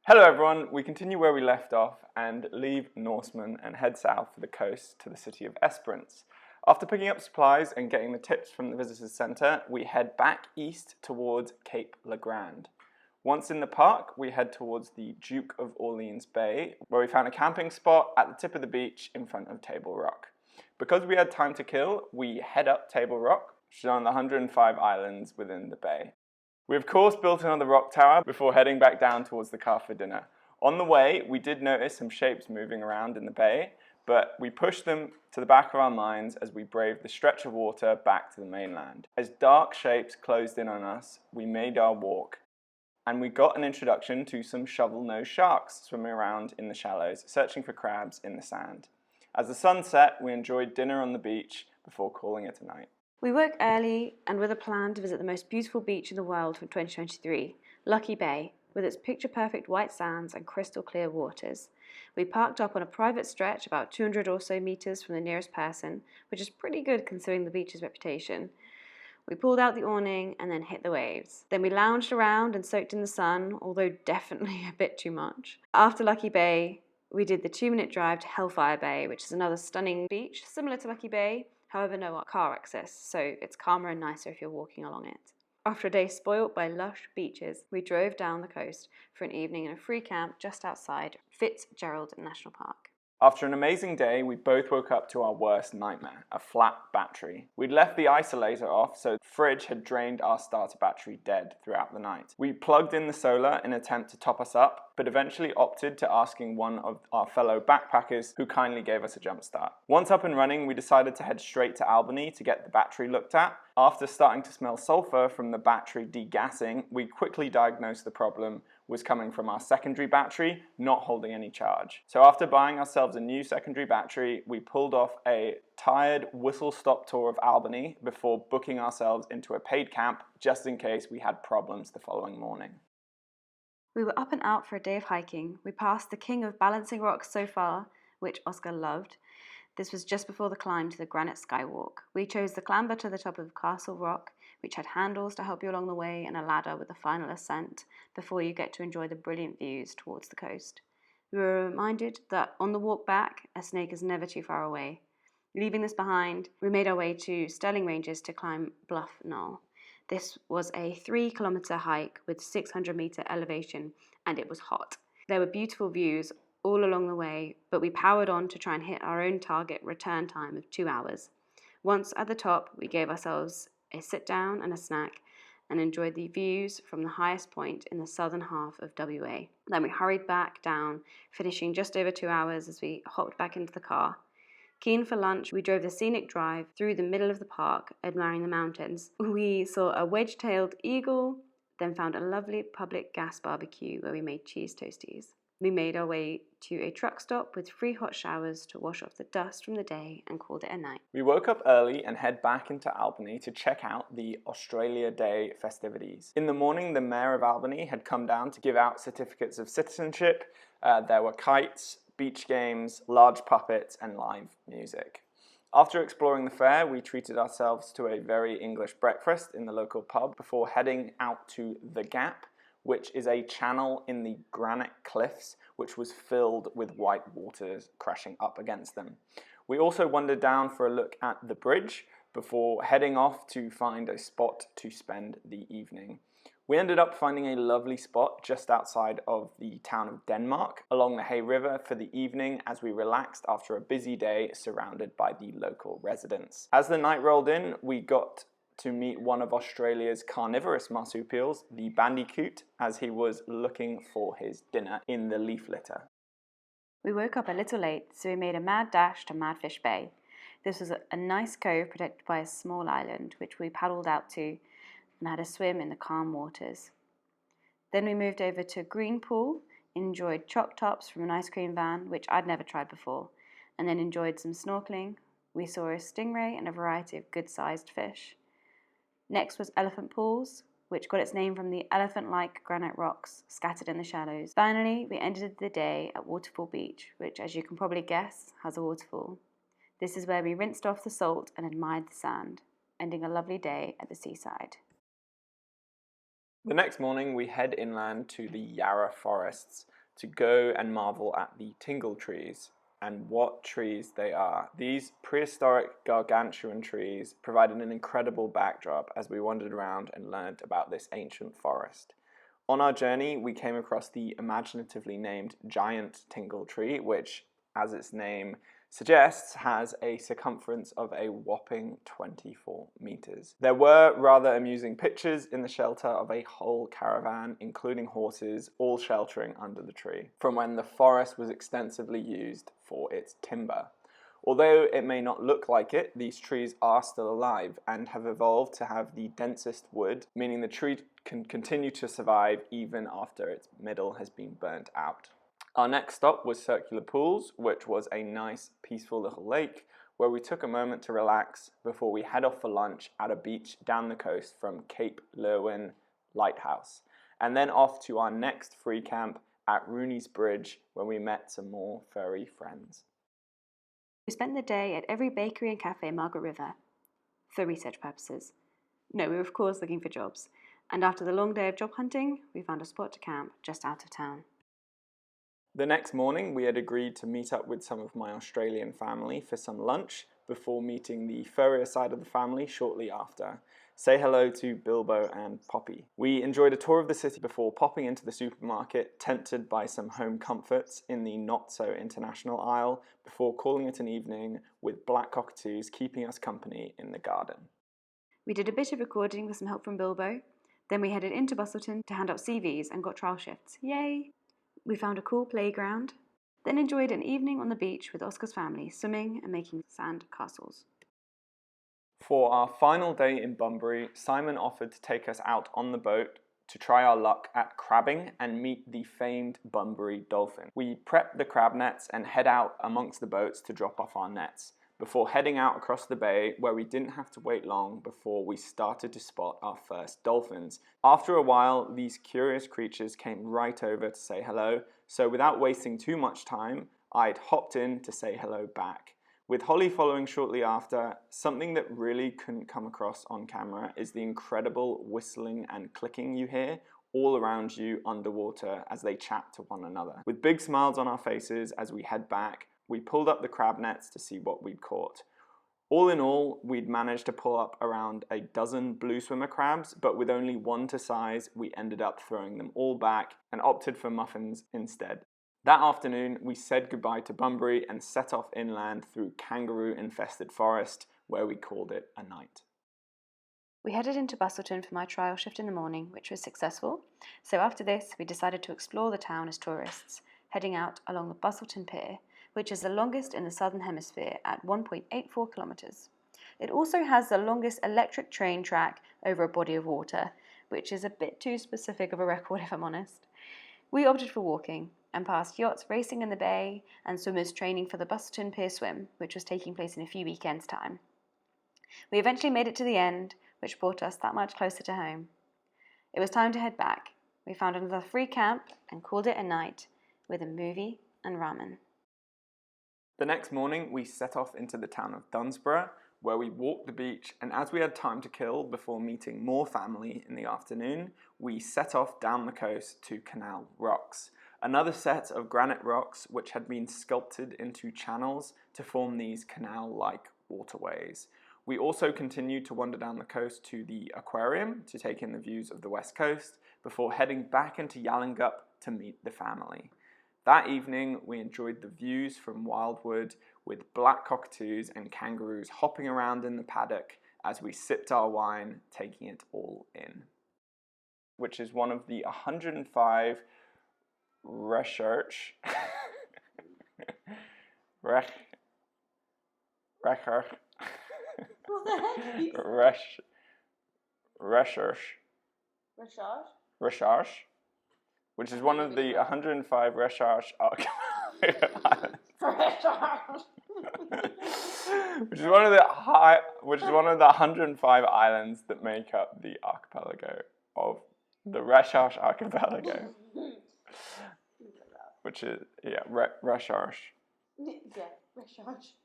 Hello everyone, we continue where we left off and leave Norseman and head south for the coast to the city of Esperance. After picking up supplies and getting the tips from the visitors centre, we head back east towards Cape Le Grand. Once in the park, we head towards the Duke of Orleans Bay, where we found a camping spot at the tip of the beach in front of Table Rock. Because we had time to kill, we head up Table Rock, which is on the 105 islands within the bay. We of course built another rock tower before heading back down towards the car for dinner. On the way, we did notice some shapes moving around in the bay, but we pushed them to the back of our minds as we braved the stretch of water back to the mainland. As dark shapes closed in on us, we made our walk, and we got an introduction to some shovel-nosed sharks swimming around in the shallows, searching for crabs in the sand. As the sun set, we enjoyed dinner on the beach before calling it a night. We woke early and with a plan to visit the most beautiful beach in the world for 2023, Lucky Bay, with its picture-perfect white sands and crystal clear waters. We parked up on a private stretch about 200 or so meters from the nearest person, which is pretty good considering the beach's reputation. We pulled out the awning and then hit the waves. Then we lounged around and soaked in the sun, although definitely a bit too much. After Lucky Bay, we did the 2-minute drive to Hellfire Bay, which is another stunning beach, similar to Lucky Bay, however no car access, so it's calmer and nicer if you're walking along it. After a day spoilt by lush beaches, we drove down the coast for an evening in a free camp just outside Fitzgerald National Park. After an amazing day, we both woke up to our worst nightmare, a flat battery. We'd left the isolator off, so the fridge had drained our starter battery dead throughout the night. We plugged in the solar in an attempt to top us up, but eventually opted to asking one of our fellow backpackers, who kindly gave us a jump start. Once up and running, we decided to head straight to Albany to get the battery looked at. After starting to smell sulfur from the battery degassing, we quickly diagnosed the problem was coming from our secondary battery not holding any charge. So after buying ourselves a new secondary battery, we pulled off a tired whistle-stop tour of Albany before booking ourselves into a paid camp just in case we had problems the following morning. We were up and out for a day of hiking. We passed the king of balancing rocks so far, which Oscar loved. This was just before the climb to the Granite Skywalk. We chose the clamber to the top of Castle Rock, which had handles to help you along the way and a ladder with the final ascent before you get to enjoy the brilliant views towards the coast. We were reminded that on the walk back, a snake is never too far away. Leaving this behind, we made our way to Sterling Ranges to climb Bluff Knoll. This was a 3-kilometer hike with 600-meter elevation, and it was hot. There were beautiful views all along the way, but we powered on to try and hit our own target return time of 2 hours. Once at the top, we gave ourselves a sit down and a snack and enjoyed the views from the highest point in the southern half of WA. Then we hurried back down, finishing just over 2 hours as we hopped back into the car. Keen for lunch, we drove the scenic drive through the middle of the park, admiring the mountains. We saw a wedge-tailed eagle, then found a lovely public gas barbecue where we made cheese toasties. We made our way to a truck stop with free hot showers to wash off the dust from the day and called it a night. We woke up early and head back into Albany to check out the Australia Day festivities. In the morning, the Mayor of Albany had come down to give out certificates of citizenship. There were kites, beach games, large puppets, and live music. After exploring the fair, we treated ourselves to a very English breakfast in the local pub before heading out to The Gap, which is a channel in the granite cliffs which was filled with white waters crashing up against them. We also wandered down for a look at the bridge before heading off to find a spot to spend the evening. We ended up finding a lovely spot just outside of the town of Denmark along the Hay River for the evening as we relaxed after a busy day surrounded by the local residents. As the night rolled in, we got to meet one of Australia's carnivorous marsupials, the bandicoot, as he was looking for his dinner in the leaf litter. We woke up a little late, so we made a mad dash to Madfish Bay. This was a nice cove protected by a small island, which we paddled out to and had a swim in the calm waters. Then we moved over to Green Pool, enjoyed choc tops from an ice cream van, which I'd never tried before, and then enjoyed some snorkeling. We saw a stingray and a variety of good-sized fish. Next was Elephant Pools, which got its name from the elephant-like granite rocks scattered in the shallows. Finally, we ended the day at Waterfall Beach, which, as you can probably guess, has a waterfall. This is where we rinsed off the salt and admired the sand, ending a lovely day at the seaside. The next morning, we head inland to the Yarra forests to go and marvel at the tingle trees. And what trees they are. These prehistoric gargantuan trees provided an incredible backdrop as we wandered around and learned about this ancient forest. On our journey, we came across the imaginatively named giant tingle tree, which, as its name suggests, has a circumference of a whopping 24 meters. There were rather amusing pictures in the shelter of a whole caravan, including horses, all sheltering under the tree, from when the forest was extensively used for its timber. Although it may not look like it, these trees are still alive and have evolved to have the densest wood, meaning the tree can continue to survive even after its middle has been burnt out. Our next stop was Circular Pools, which was a nice, peaceful little lake where we took a moment to relax before we head off for lunch at a beach down the coast from Cape Lerwin Lighthouse, and then off to our next free camp at Rooney's Bridge, where we met some more furry friends. We spent the day at every bakery and cafe in Margaret River for research purposes. No, we were of course looking for jobs, and after the long day of job hunting, we found a spot to camp just out of town. The next morning, we had agreed to meet up with some of my Australian family for some lunch before meeting the furrier side of the family shortly after. Say hello to Bilbo and Poppy. We enjoyed a tour of the city before popping into the supermarket, tempted by some home comforts in the not-so-international aisle, before calling it an evening with black cockatoos keeping us company in the garden. We did a bit of recording with some help from Bilbo. Then we headed into Bustleton to hand out CVs and got trial shifts. Yay! We found a cool playground, then enjoyed an evening on the beach with Oscar's family, swimming and making sand castles. For our final day in Bunbury, Simon offered to take us out on the boat to try our luck at crabbing and meet the famed Bunbury dolphin. We prep the crab nets and head out amongst the boats to drop off our nets, before heading out across the bay where we didn't have to wait long before we started to spot our first dolphins. After a while, these curious creatures came right over to say hello, so without wasting too much time, I'd hopped in to say hello back. With Holly following shortly after, something that really couldn't come across on camera is the incredible whistling and clicking you hear all around you underwater as they chat to one another. With big smiles on our faces as we head back, we pulled up the crab nets to see what we'd caught. All in all, we'd managed to pull up around a dozen blue swimmer crabs, but with only one to size, we ended up throwing them all back and opted for muffins instead. That afternoon, we said goodbye to Bunbury and set off inland through kangaroo-infested forest, where we called it a night. We headed into Bustleton for my trial shift in the morning, which was successful. So after this, we decided to explore the town as tourists, heading out along the Bustleton Pier, which is the longest in the Southern Hemisphere at 1.84 kilometres. It also has the longest electric train track over a body of water, which is a bit too specific of a record if I'm honest. We opted for walking and passed yachts racing in the bay and swimmers training for the Bustleton Pier Swim, which was taking place in a few weekends' time. We eventually made it to the end, which brought us that much closer to home. It was time to head back. We found another free camp and called it a night with a movie and ramen. The next morning, we set off into the town of Dunsborough, where we walked the beach, and as we had time to kill before meeting more family in the afternoon, we set off down the coast to Canal Rocks, another set of granite rocks which had been sculpted into channels to form these canal-like waterways. We also continued to wander down the coast to the aquarium to take in the views of the west coast, before heading back into Yallingup to meet the family. That evening, we enjoyed the views from Wildwood with black cockatoos and kangaroos hopping around in the paddock as we sipped our wine, taking it all in. Which is one of the 105 research What the heck? Research, which is one of the 105 research islands. which is one of the 105 islands that make up the archipelago of the Research archipelago. Which is Research. Yeah, Research.